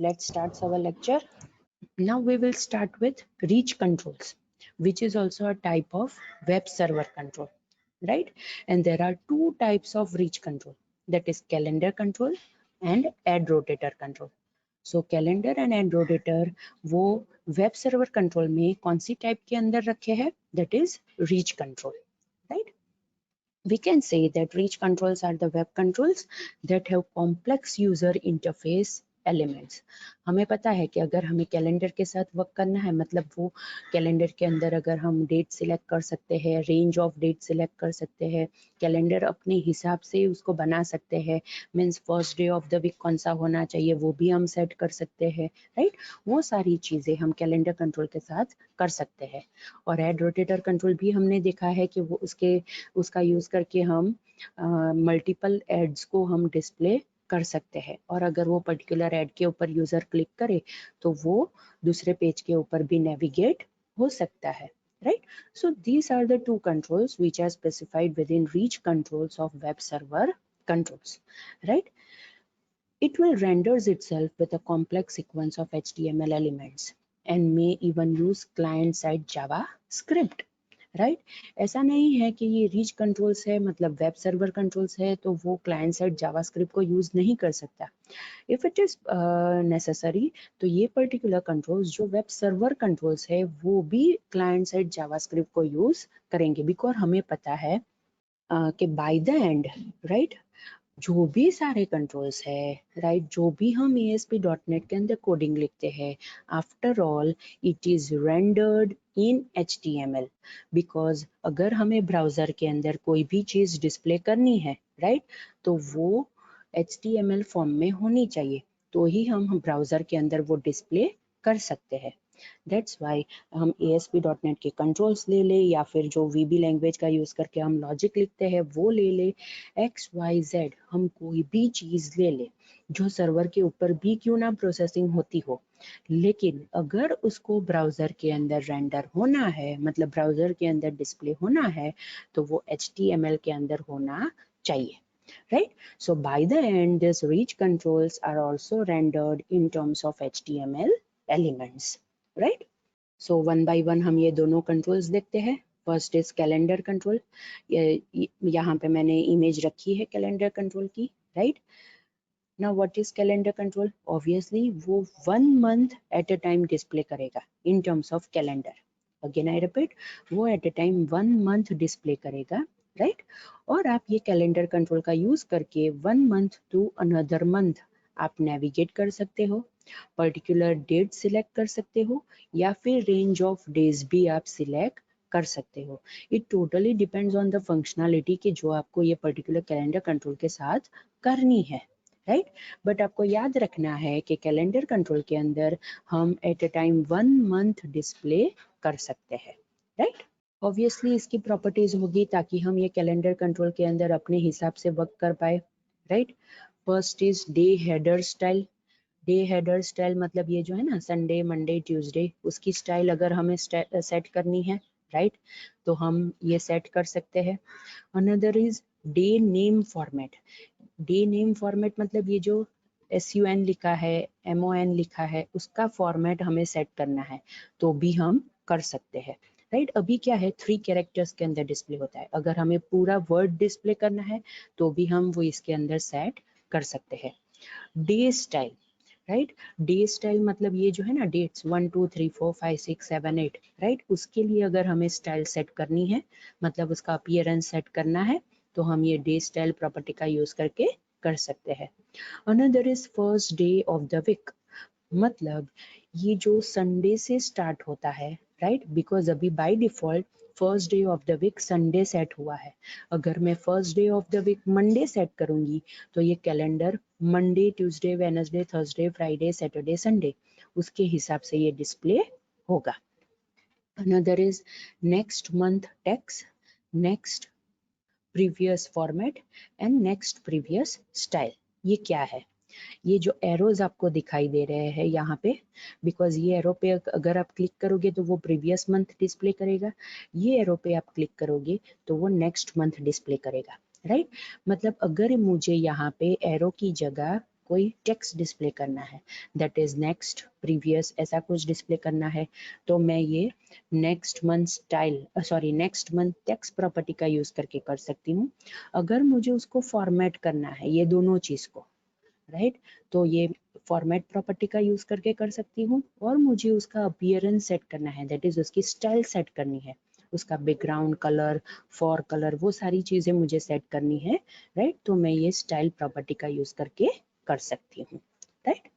let's start our lecture. Now we will start with reach controls, which is also a type of web server control, right? And there are two types of reach control, that is calendar control and ad rotator control. So calendar and ad rotator वो web server control में कौन सी type के अंदर रखे हैं? That is rich control, right? We can say that reach controls are the web controls that have complex user interface elements. हमें पता है कि अगर हमें कैलेंडर के साथ वर्क करना है, मतलब वो कैलेंडर के अंदर अगर हम डेट सिलेक्ट कर सकते हैं, रेंज ऑफ डेट सिलेक्ट कर सकते हैं, कैलेंडर अपने हिसाब से उसको बना सकते हैं, means first day of the week कौन सा होना चाहिए वो भी हम सेट कर सकते हैं, राइट? वो सारी चीजें हम कैलेंडर कंट्रोल के साथ कर सकते हैं। और एड रोटेटर कंट्रोल भी हमने देखा है कि वो उसका यूज करके हम मल्टीपल एड्स को हम डिस्प्ले कर सकते हैं, और अगर वो पर्टिकुलर एड के ऊपर यूजर क्लिक करे तो वो दूसरे पेज के ऊपर भी नेविगेट हो सकता है, right? So these are the two controls which are specified within reach controls of web server controls, right? It will renders itself with a complex sequence of HTML elements and may even use client-side JavaScript. Right? ऐसा नहीं है कि ये reach controls है मतलब web server controls है तो वो क्लाइंट साइड जावास्क्रिप्ट को यूज नहीं कर सकता। इफ इट इज नेसेसरी तो ये पर्टिकुलर कंट्रोल्स जो वेब सर्वर कंट्रोल्स है वो भी क्लाइंट साइड जावास्क्रिप्ट को यूज करेंगे, बिकॉज हमें पता है कि बाय द एंड, राइट, जो भी सारे कंट्रोल्स है, राइट, जो भी हम ASP.NET के अंदर कोडिंग लिखते हैं, after all it is rendered in HTML, because अगर हमें ब्राउजर के अंदर कोई भी चीज डिस्प्ले करनी है, राइट, तो वो HTML फॉर्म में होनी चाहिए, तो ही हम ब्राउजर के अंदर वो डिस्प्ले कर सकते हैं। दैट्स वाई हम ASP.NET के कंट्रोल्स ले ले या फिर जो VB लैंग्वेज का यूज करके हम लॉजिक लिखते हैं वो ले ले, XYZ हम कोई भी चीज ले ले जो सर्वर के ऊपर भी क्यों ना प्रोसेसिंग होती हो, लेकिन अगर उसको ब्राउजर के अंदर रेंडर होना है, मतलब ब्राउजर के अंदर डिस्प्ले होना है, तो वो HTML के अंदर होना चाहिए, right? So by the end these reach controls are also rendered in terms of HTML elements, right? So one by one हम ये दोनों कंट्रोल्स देखते हैं। फर्स्ट इज कैलेंडर कंट्रोल, यहाँ पे मैंने इमेज रखी है कैलेंडर कंट्रोल की, right? Now what is calendar control? Obviously वो 1 month at a time display करेगा in terms of calendar. Again I repeat, वो at a time 1 month display करेगा, राइट? और आप ये कैलेंडर कंट्रोल का यूज करके 1 मंथ टू अनदर मंथ आप नेविगेट कर सकते हो, पर्टिकुलर डेट सिलेक्ट कर सकते हो, या फिर रेंज ऑफ डेज भी आप सिलेक्ट कर सकते हो। It totally depends on the functionality कि जो आपको ये पर्टिकुलर कैलेंडर कंट्रोल के साथ करनी है, राइट? बट आपको याद रखना है कि कैलेंडर कंट्रोल के अंदर हम eight a time 1 month display कर सकते हैं, राइट? ऑब्वियसली इसकी प्रॉपर्टीज होगी ताकि हम ये कैलेंडर कंट्रोल के अंदर अपने हिसाब से वर्क कर पाए, right? First is day header style. Day header style मतलब ये जो है ना संडे मंडे ट्यूसडे, उसकी स्टाइल अगर हमें सेट करनी है, राइट, तो हम ये सेट कर सकते हैं। Another is day name format. Day name format मतलब ये जो SUN लिखा है, MON लिखा है, उसका फॉर्मेट हमें सेट करना है तो भी हम कर सकते हैं, राइट? अभी क्या है 3 कैरेक्टर्स के अंदर डिस्प्ले होता है, अगर हमें पूरा वर्ड डिस्प्ले करना है तो भी हम वो इसके अंदर सेट कर सकते हैं। Day style, right? Day style मतलब ये जो है ना डेट्स 1 2 3 4 5 6 7 8, राइट, उसके लिए अगर हमें स्टाइल सेट करनी है, मतलब उसका अपीयरेंस सेट करना है, तो हम ये डे स्टाइल प्रॉपर्टी का यूज करके कर सकते हैं। Another is first day of the week, मतलब ये जो संडे से स्टार्ट होता है, राइट, बिकॉज अभी by default first day of the week Sunday set हुआ है। अगर मैं first day of the week Monday set करूंगी तो ये calendar Monday Tuesday Wednesday Thursday Friday Saturday Sunday उसके हिसाब से ये डिस्प्ले होगा। Another is next month text, next previous format and next previous style. ये क्या है? ये जो एरोज आपको दिखाई दे रहे हैं यहाँ पे, बिकॉज ये एरो पे अगर आप क्लिक करोगे तो वो प्रीवियस मंथ डिस्प्ले करेगा, ये एरो पे आप क्लिक करोगे तो वो नेक्स्ट मंथ डिस्प्ले करेगा, राइट? मतलब अगर मुझे यहाँ पे एरो की जगह कोई टेक्स्ट डिस्प्ले करना है, दैट इज नेक्स्ट, प्रीवियस, ऐसा कुछ डिस्प्ले करना है, तो मैं ये next month style sorry next month text property का यूज करके कर सकती हूँ। अगर मुझे उसको फॉर्मेट करना है ये दोनों चीज को, राइट, तो ये फॉर्मेट प्रॉपर्टी का यूज करके कर सकती हूँ। और मुझे उसका अपीयरेंस सेट करना है, दैट इज उसकी स्टाइल सेट करनी है, उसका बैकग्राउंड कलर, फॉर कलर, वो सारी चीजें मुझे सेट करनी है, राइट, तो मैं ये स्टाइल प्रॉपर्टी का यूज करके कर सकती हूँ, right.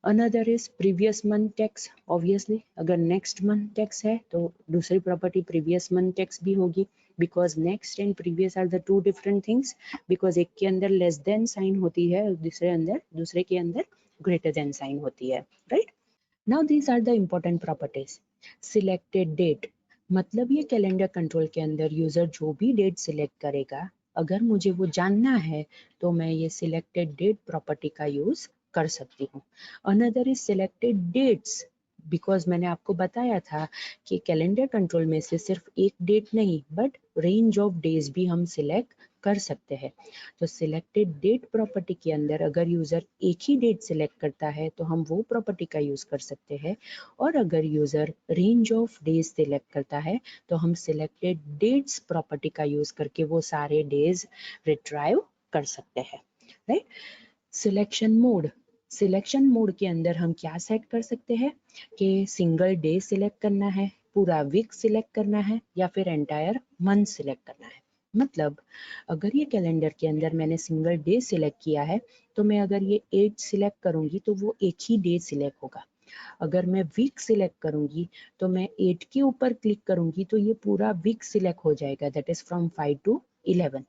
Another is previous month text, obviously अगर नेक्स्ट मंथ टेक्स है तो दूसरी प्रॉपर्टी प्रीवियस मंथ टेक्स भी होगी, because next and previous are the two different things, because एक के अंदर लेस देन साइन होती है, दूसरे के अंदर ग्रेटर देन साइन होती है, right. Now these are the important properties. Selected date, मतलब ये कैलेंडर कंट्रोल के अंदर यूजर जो भी डेट सिलेक्ट करेगा, अगर मुझे वो जानना है तो मैं ये सिलेक्टेड डेट प्रॉपर्टी का यूज कर सकती हूँ। Another is selected dates, because मैंने आपको बताया था कि कैलेंडर कंट्रोल में से सिर्फ एक डेट नहीं बट रेंज ऑफ डेज भी हम सिलेक्ट कर सकते हैं। तो सिलेक्टेड डेट प्रॉपर्टी के अंदर अगर यूजर एक ही डेट सिलेक्ट करता है तो हम वो प्रॉपर्टी का यूज कर सकते हैं, और अगर user range of days select करता है तो हम सिलेक्टेड डेट्स प्रॉपर्टी का यूज करके वो सारे डेज रिट्राइव कर सकते हैं, राइट। सिलेक्शन मोड के अंदर हम क्या सेट कर सकते हैं कि सिंगल डे सिलेक्ट करना है, पूरा वीक सिलेक्ट करना है, या फिर एंटायर मंथ सिलेक्ट करना है। मतलब अगर ये कैलेंडर के अंदर मैंने सिंगल डे सिलेक्ट किया है तो मैं अगर ये 8 सिलेक्ट करूंगी तो वो एक ही डे सिलेक्ट होगा। अगर मैं वीक सिलेक्ट करूंगी तो मैं 8 के ऊपर क्लिक करूंगी तो ये पूरा वीक सिलेक्ट हो जाएगा, दैट इज फ्रॉम 5 to 11।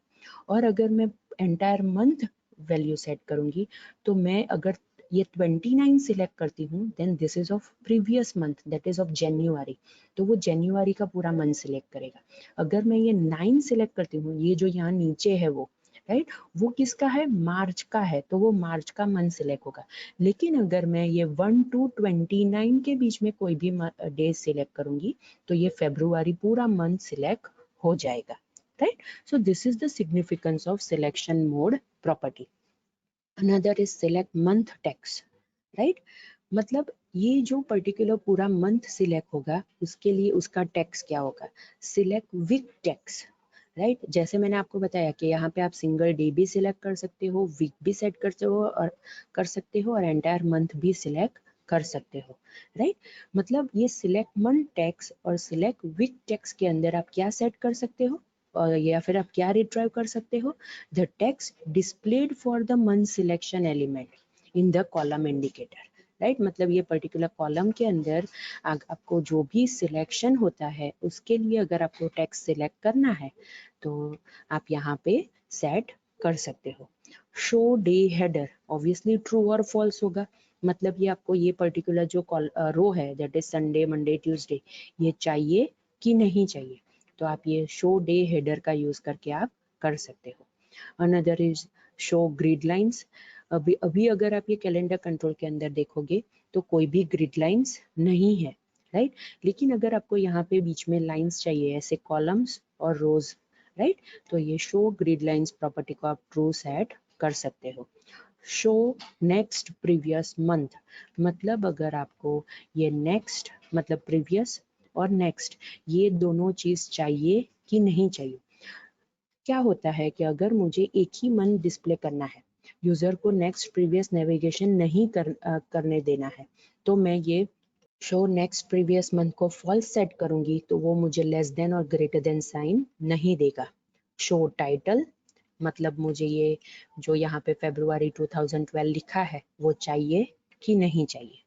और अगर मैं एंटायर मंथ वैल्यू सेट करूंगी तो मैं अगर ये 29 सिलेक्ट करती हूँ then this is of previous month, that is of January, तो वो जनवरी का पूरा मंथ सिलेक्ट करेगा। अगर मैं ये 9 सिलेक्ट करती हूँ, ये जो यहाँ नीचे है वो, राइट, वो किसका है, मार्च का है, तो वो मार्च का मंथ सिलेक्ट होगा। लेकिन अगर मैं ये 1 to 29 के बीच में कोई भी डे सिलेक्ट करूंगी तो ये फेब्रुआरी पूरा मंथ सिलेक्ट हो जाएगा, right? So this is the significance of selection mode property. Another is select month text, right? मतलब ये जो पर्टिकुलर पूरा मंथ सिलेक्ट होगा उसके लिए उसका टैक्स क्या होगा, सिलेक्ट वीक टैक्स, राइट। जैसे मैंने आपको बताया कि यहाँ पे आप सिंगल डे भी सिलेक्ट कर सकते हो, वीक भी सेट कर सकते हो और एंटायर मंथ भी सिलेक्ट कर सकते हो, राइट। मतलब ये सिलेक्ट मंथ टैक्स और सिलेक्ट वीक टैक्स के अंदर आप क्या सेट कर सकते हो, या फिर आप क्या रिट्राइव कर सकते हो, the text displayed for the month selection element in the column indicator, right. मतलब ये पर्टिकुलर कॉलम के अंदर आपको जो भी सिलेक्शन होता है उसके लिए अगर आपको टेक्स्ट सिलेक्ट करना है तो आप यहाँ पे सेट कर सकते हो। Show day header, obviously true और फॉल्स होगा, मतलब ये आपको ये पर्टिकुलर जो रो है that is Sunday Monday Tuesday, ये चाहिए कि नहीं चाहिए, तो आप ये शो डे हेडर का यूज करके आप कर सकते हो। Another is show grid lines, अभी अगर आप ये कैलेंडर कंट्रोल के अंदर देखोगे तो कोई भी ग्रिड लाइंस नहीं है, राइट। लेकिन अगर आपको यहाँ पे बीच में लाइंस चाहिए ऐसे कॉलम्स और रोज, राइट, तो ये शो ग्रिड लाइंस प्रॉपर्टी को आप ट्रू सेट कर सकते हो। शो नेक्स्ट प्रीवियस मंथ, मतलब अगर आपको ये नेक्स्ट मतलब प्रीवियस और नेक्स्ट ये दोनों चीज चाहिए कि नहीं चाहिए। क्या होता है कि अगर मुझे एक ही मंथ डिस्प्ले करना है, यूजर को नेक्स्ट प्रीवियस नेविगेशन नहीं करने देना है, तो मैं ये शो नेक्स्ट प्रीवियस मंथ को फॉल्स सेट करूंगी तो वो मुझे लेस देन और ग्रेटर देन साइन नहीं देगा। शो टाइटल, मतलब मुझे ये जो यहाँ पे फरवरी 2012 लिखा है वो चाहिए कि नहीं चाहिए,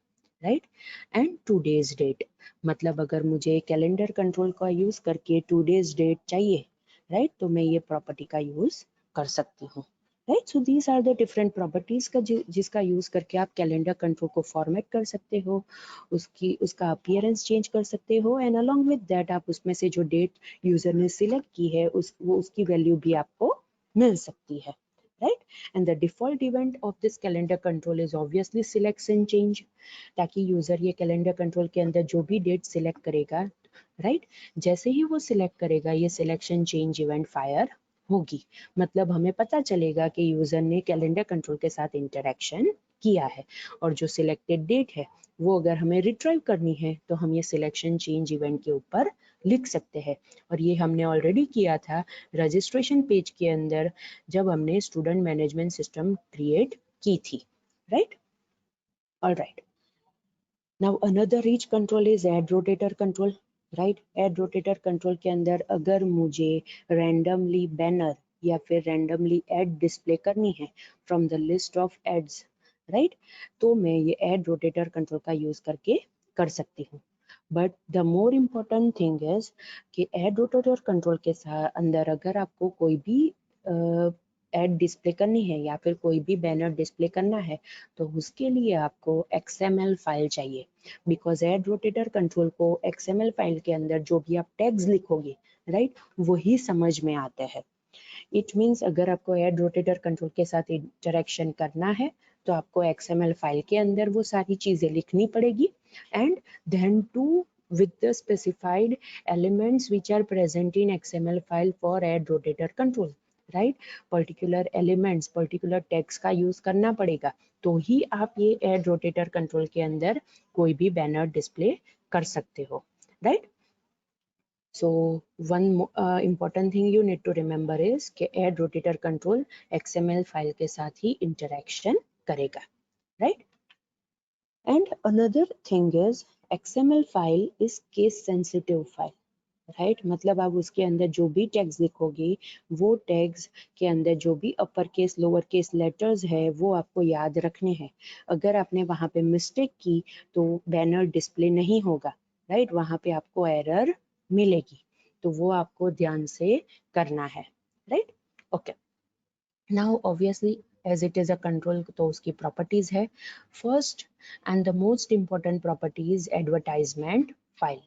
राइट। एंड टूडेज डेट, मतलब अगर मुझे कैलेंडर कंट्रोल का यूज करके टूडेज डेट चाहिए, राइट, तो मैं ये प्रॉपर्टी का यूज कर सकती हूँ, right. So these are the different properties का जिसका यूज करके आप कैलेंडर कंट्रोल को फॉर्मेट कर सकते हो, उसका अपीयरेंस चेंज कर सकते हो, एंड अलोंग विद दैट आप उसमें से जो डेट यूजर ने सिलेक्ट की है उसकी वैल्यू भी आपको मिल सकती है, right? And the default event of this calendar control is obviously selection change, ताकि यूजर ये कैलेंडर कंट्रोल के अंदर जो भी डेट सिलेक्ट करेगा, राइट, जैसे ही वो सिलेक्ट करेगा ये सिलेक्शन चेंज इवेंट फायर होगी, मतलब हमें पता चलेगा कि यूजर ने कैलेंडर कंट्रोल के साथ इंटरेक्शन किया है। और जो सिलेक्टेड डेट है वो अगर हमें रिट्राइव करनी है तो हम ये सिलेक्शन चेंज इवेंट के ऊपर लिख सकते हैं। और ये हमने ऑलरेडी किया था रजिस्ट्रेशन पेज के अंदर जब हमने स्टूडेंट मैनेजमेंट सिस्टम क्रिएट की थी, right? Alright, now another rich control is ad rotator control, right? Ad rotator control के अंदर अगर मुझे रैंडमली बैनर या फिर रैंडमली एड डिस्प्ले करनी है from the list of ads, right, तो मैं ये एड रोटेटर कंट्रोल का यूज करके कर सकती हूँ। But the more important thing is कि एड रोटेटर कंट्रोल के अंदर अगर आपको कोई भी एड डिस्प्ले करनी है या फिर कोई भी बैनर डिस्प्ले करना है तो उसके लिए आपको XML फाइल चाहिए, बिकॉज एड रोटेटर कंट्रोल को XML फाइल के अंदर जो भी आप टैग्स लिखोगे, राइट, वही समझ में आते हैं। इट मीन्स अगर आपको एड रोटेटर कंट्रोल के साथ इंटरेक्शन करना है तो आपको XML फाइल के अंदर वो सारी चीजें लिखनी पड़ेगी and then to with the specified elements which are present in XML file for add rotator control, right? particular elements, particular text का यूज करना पड़ेगा तो ही आप ये एड रोटेटर कंट्रोल के अंदर कोई भी बैनर डिस्प्ले कर सकते हो, right? So one important thing you need to remember is कि add rotator control XML file के साथ ही interaction करेगा, right? And another thing is XML file is case sensitive file, right? मतलब आप उसके अंदर जो भी टैग्स लिखोगे वो टैग्स के अंदर जो भी upper case lower case letters है वो आपको याद रखने हैं। अगर आपने वहां पे मिस्टेक की तो बैनर डिस्प्ले नहीं होगा, राइट? वहां पे आपको एरर मिलेगी, तो वो आपको ध्यान से करना है, right? Okay, now obviously as it is a control तो उसकी प्रॉपर्टीज है। First and the most important property is advertisement file,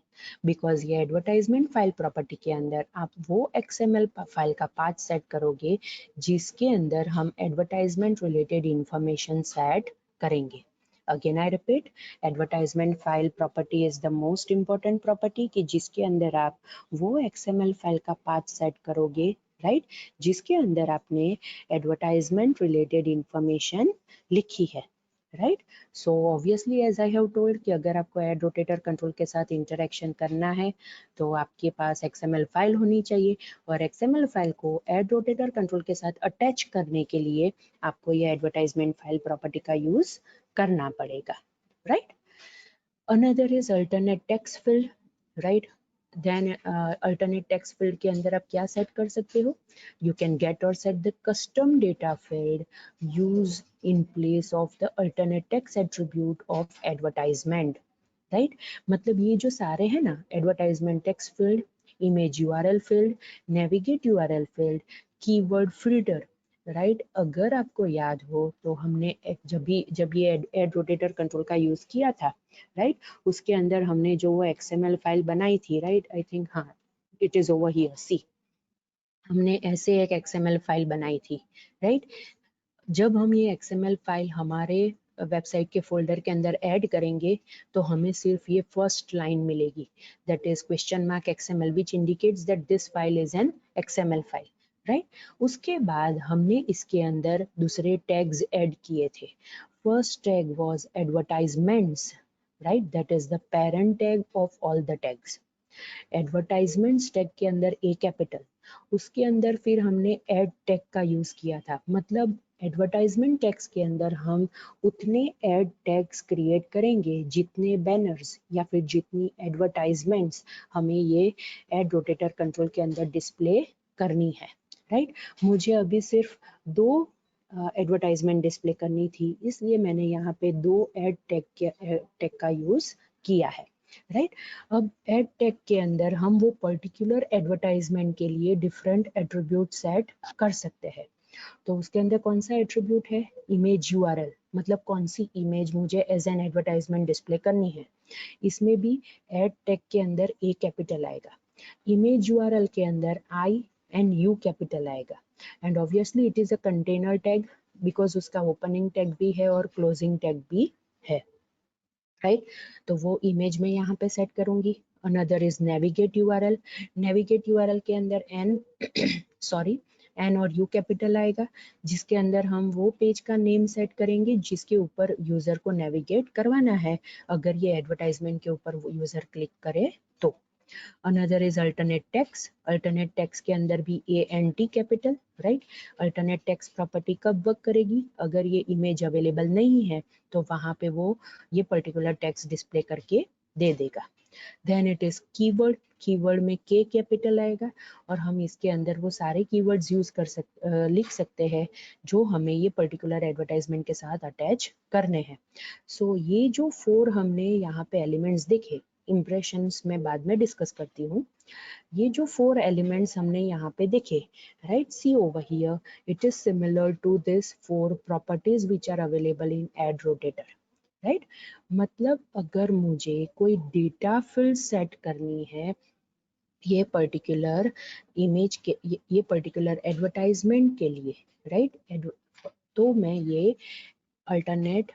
because ये एडवर्टाइजमेंट फाइल प्रॉपर्टी के अंदर आप वो XML फाइल का पाथ सेट करोगे जिसके अंदर हम एडवर्टाइजमेंट रिलेटेड इंफॉर्मेशन सेट करेंगे। Again I repeat, advertisement file property is the most important property कि जिसके अंदर आप वो XML फाइल का पाथ सेट करोगे, राइट, जिसके अंदर आपने एडवर्टाइजमेंट रिलेटेड इंफॉर्मेशन लिखी है, right? So obviously as I have told कि अगर आपको एड रोटेटर कंट्रोल के साथ इंटरेक्शन करना है तो आपके पास XML फाइल होनी चाहिए और XML फाइल को एड रोटेटर कंट्रोल के साथ अटैच करने के लिए आपको ये एडवर्टाइजमेंट फाइल प्रॉपर्टी का यूज करना पड़ेगा, right? Another is alternate text field, right? Then alternate text field के अंदर आप क्या सेट कर सकते हो? You can get or set the custom data field use in place of the alternate text attribute of advertisement, right? मतलब ये जो सारे हैं ना, advertisement text field, image URL field, navigate URL field, keyword filter, right? अगर आपको याद हो तो हमने जब ये एड रोटेटर कंट्रोल का यूज किया था, राइट, उसके अंदर हमने जो वो XML फाइल बनाई थी, राइट, आई थिंक, हाँ, इट इज ओवर हियर, सी, हमने ऐसे एक XML फाइल बनाई थी, राइट? जब हम ये XML फाइल हमारे वेबसाइट के फोल्डर के अंदर ऐड करेंगे तो हमें सिर्फ ये फर्स्ट लाइन मिलेगी, that is question mark XML which indicates that this file is an XML file, right? उसके बाद हमने इसके अंदर दूसरे टैग्स ऐड किए थे। First tag was advertisements, right, that is the parent tag of all the tags. Advertisements tag के अंदर A कैपिटल, उसके अंदर फिर हमने एड टैग का यूज किया था, मतलब एडवर्टाइजमेंट टैग्स के अंदर हम उतने एड टैग्स क्रिएट करेंगे जितने बैनर्स या फिर जितनी एडवर्टाइजमेंट्स हमें ये एड रोटेटर कंट्रोल के अंदर डिस्प्ले करनी है, राइट? मुझे अभी सिर्फ 2 एडवर्टाइजमेंट डिस्प्ले करनी थी, इसलिए मैंने यहाँ पे 2 एड टैग का यूज किया है, राइट? अब एड टैग के अंदर हम वो पर्टिकुलर एडवर्टाइजमेंट के लिए डिफरेंट एट्रीब्यूट सेट कर सकते हैं। तो उसके अंदर कौन सा एट्रीब्यूट है? इमेज URL, मतलब कौन सी इमेज मुझे एज एन एडवर्टाइजमेंट डिस्प्ले करनी है। इसमें भी एड टैग के अंदर A कैपिटल आएगा, इमेज URL के अंदर I and U कैपिटल आएगा, and obviously it is a container tag because उसका ओपनिंग टैग भी है और क्लोजिंग टैग भी है, राइट? तो वो इमेज में यहाँ पे सेट करूंगी। Another is navigate URL, navigate URL के अंदर N सॉरी एन और यू कैपिटल आएगा, जिसके अंदर हम वो पेज का नेम सेट करेंगे जिसके ऊपर यूजर को नेविगेट करवाना है, अगर ये एडवर्टाइजमेंट के ऊपर वो यूजर क्लिक करे तो। Another is alternate text. Alternate text के अंदर भी ANT capital, right. alternate text property कब वर्क करेगी, अगर ये इमेज अवेलेबल नहीं है तो वहां पे वो ये पर्टिकुलर टेक्स्ट डिस्प्ले करके दे देगा। Then it is keyword, keyword में K कैपिटल आएगा और हम इसके अंदर वो सारे कीवर्ड्स यूज लिख सकते हैं जो हमें ये पर्टिकुलर एडवर्टाइजमेंट के साथ अटैच करने हैं। सो ये जो 4 हमने यहाँ पे एलिमेंट्स देखे, इम्प्रेशंस में बाद में डिस्कस करती हूँ, ये जो 4 एलिमेंट्स हमने यहाँ पे देखे, right, see over here, it is similar to this 4 properties which are available in ad rotator, right. मतलब अगर मुझे कोई डेटा फील्ड सेट करनी है ये पर्टिकुलर इमेज के, ये पर्टिकुलर एडवर्टाइजमेंट के लिए, राइट, तो मैं ये अल्टरनेट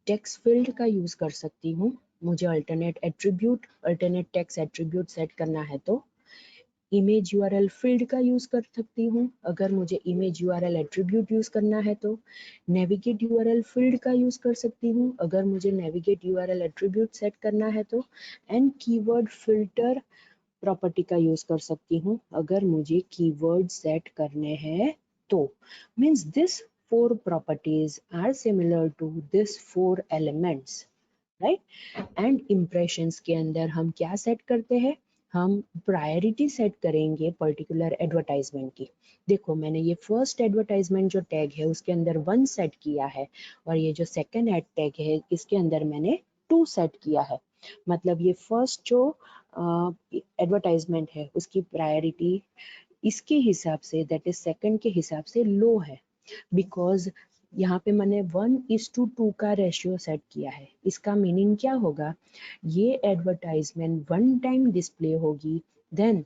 टेक्स्ट फील्ड का यूज कर सकती हूँ। मुझे alternate attribute, alternate text attribute set करना है तो इमेज यूआरएल फील्ड का यूज कर सकती हूँ, अगर मुझे इमेज यूआरएल एट्रीब्यूट यूज करना है तो नेविगेट यूआरएल फील्ड का यूज कर सकती हूँ, अगर मुझे नेविगेट यूआरएल एट्रीब्यूट सेट करना है तो, एंड कीवर्ड फिल्टर प्रॉपर्टी का यूज कर सकती हूँ अगर मुझे कीवर्ड सेट करने हैं तो। Means this 4 properties are similar to this 4 elements, right. And impressions के अंदर हम क्या सेट करते हैं, हम प्रायोरिटी सेट करेंगे पर्टिकुलर एडवर्टाइजमेंट की। देखो मैंने ये फर्स्ट एडवर्टाइजमेंट जो टैग है उसके अंदर 1 सेट किया है और ये जो सेकंड एड टैग है इसके अंदर मैंने 2 सेट किया है। मतलब ये फर्स्ट जो एडवर्टाइजमेंट है उसकी प्रायोरिटी इसके हिसाब से, दैट इज सेकंड के हिसाब से लो है, बिकॉज यहाँ पे मैंने 1:2 का रेशियो सेट किया है। इसका मीनिंग क्या होगा, ये एडवर्टाइजमेंट 1 टाइम डिस्प्ले होगी, देन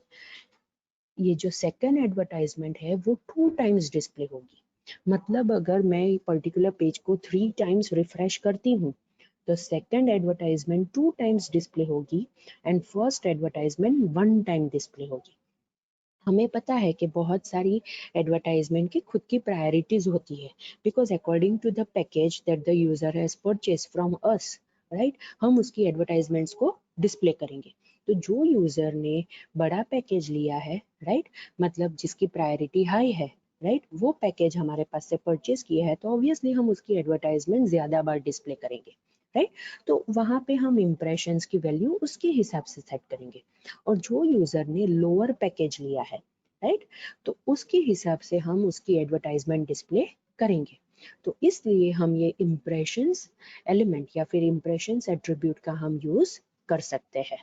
ये जो सेकंड एडवर्टाइजमेंट है वो 2 टाइम्स डिस्प्ले होगी। मतलब अगर मैं पर्टिकुलर पेज को 3 टाइम्स रिफ्रेश करती हूँ तो सेकंड एडवर्टाइजमेंट 2 टाइम्स डिस्प्ले होगी and first advertisement 1 time display होगी। हमें पता है कि बहुत सारी एडवर्टाइजमेंट की खुद की प्रायोरिटीज होती है, because according to the package that the user has purchase from us, right, हम उसकी एडवर्टाइजमेंट्स को डिस्प्ले करेंगे। तो जो यूजर ने बड़ा पैकेज लिया है, राइट, मतलब जिसकी प्रायोरिटी हाई है, राइट, वो पैकेज हमारे पास से परचेज किया है तो ऑब्वियसली हम उसकी एडवर्टाइजमेंट ज्यादा बार डिस्प्ले करेंगे, राइट। तो वहां पे हम इम्प्रेशंस की वैल्यू उसके हिसाब से सेट करेंगे। और जो यूजर ने लोअर पैकेज लिया है, राइट, तो उसके हिसाब से हम उसकी एडवर्टाइजमेंट डिस्प्ले करेंगे। तो इसलिए हम ये इम्प्रेशंस एलिमेंट या फिर इम्प्रेशंस एट्रीब्यूट का हम यूज कर सकते हैं,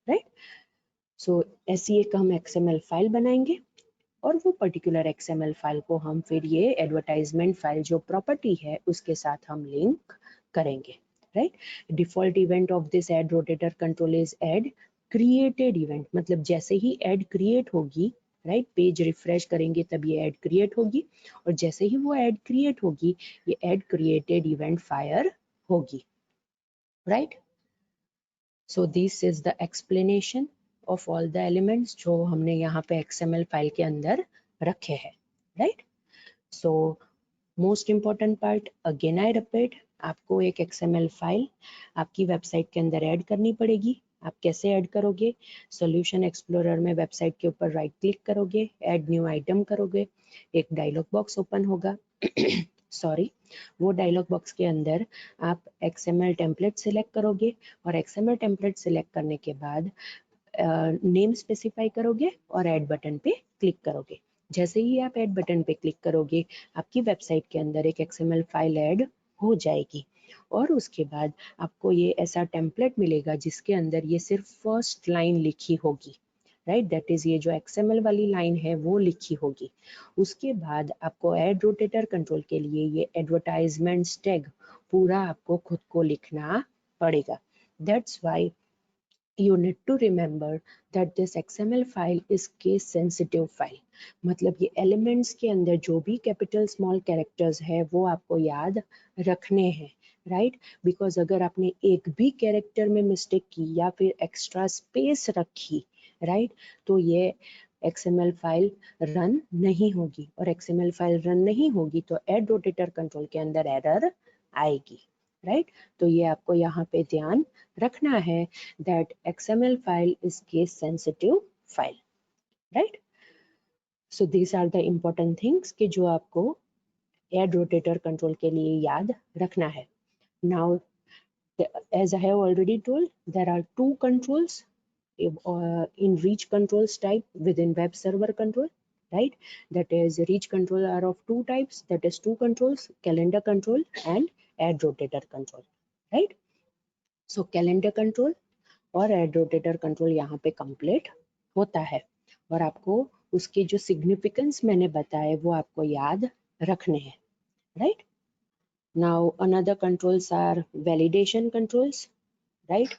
राइट। सो ऐसी एक हम XML फाइल बनाएंगे और वो पर्टिकुलर XML फाइल को हम फिर ये एडवर्टाइजमेंट फाइल जो प्रॉपर्टी है उसके साथ हम लिंक करेंगे, right. Default event of this ad rotator control is ad created event, मतलब जैसे ही एड क्रिएट होगी, राइट, पेज रिफ्रेश करेंगे तब ये एड क्रिएट होगी और जैसे ही वो एड क्रिएट होगी ये एड क्रिएटेड इवेंट फायर होगी, right. So this is the explanation of all the elements जो हमने यहाँ पे XML फाइल के अंदर रखे हैं, right. So most important part again I repeat, आपको एक XML फाइल आपकी वेबसाइट के अंदर ऐड करनी पड़ेगी। आप कैसे ऐड करोगे, सॉल्यूशन एक्सप्लोरर में वेबसाइट के ऊपर राइट क्लिक करोगे, ऐड न्यू आइटम करोगे, एक डायलॉग बॉक्स ओपन होगा सॉरी, वो डायलॉग बॉक्स के अंदर आप XML टेम्पलेट सिलेक्ट करोगे और XML टेम्पलेट सिलेक्ट करने के बाद नेम स्पेसिफाई करोगे और ऐड बटन पे क्लिक करोगे। जैसे ही आप ऐड बटन पे क्लिक करोगे आपकी वेबसाइट के अंदर एक XML फाइल ऐड हो जाएगी और उसके बाद आपको ये ऐसा टेम्पलेट मिलेगा जिसके अंदर ये सिर्फ फर्स्ट लाइन लिखी होगी, राइट, दैट इज ये जो XML वाली लाइन है वो लिखी होगी। उसके बाद आपको एड रोटेटर कंट्रोल के लिए ये एडवर्टाइजमेंट टैग पूरा आपको खुद को लिखना पड़ेगा। That's why you need to remember that this XML file is case sensitive file, मतलब ये elements के अंदर जो भी कैपिटल स्मॉल कैरेक्टर्स है वो आपको याद रखने हैं, राइट, बिकॉज अगर आपने एक भी कैरेक्टर में मिस्टेक की या फिर एक्स्ट्रा स्पेस रखी, राइट, तो ये XML फाइल रन नहीं होगी, और XML फाइल रन नहीं होगी तो ऐड रोटेटर कंट्रोल के अंदर एरर आएगी, राइट। तो ये आपको यहाँ पे ध्यान रखना है that XML file is case sensitive file, right. So these are the important things कि जो आपको ऐड रोटेटर कंट्रोल के लिए याद रखना है। Now as I have already told, there are two controls in reach controls type within web server control, right? That is, reach control are of two types, that is two controls, calendar control and add rotator control, right? So calendar control और add rotator control यहाँ पे complete होता है, और आपको उसके जो significance मैंने बताए वो आपको याद रखने हैं, right? Now another controls are validation controls, right?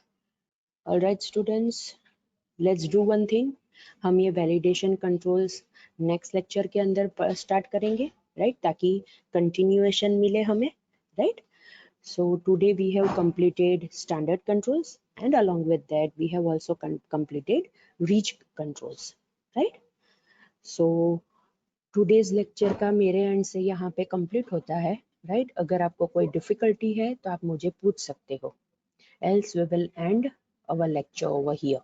All right students, let's do one thing. हम ये validation controls next lecture के अंदर start करेंगे, right? ताकि continuation मिले हमें, right? So today we have completed standard controls, and along with that we have also completed reach controls, right? So today's lecture का मेरे end से यहाँ पे complete होता है, right? अगर आपको कोई difficulty है तो आप मुझे पूछ सकते हो, else we will end our lecture over here.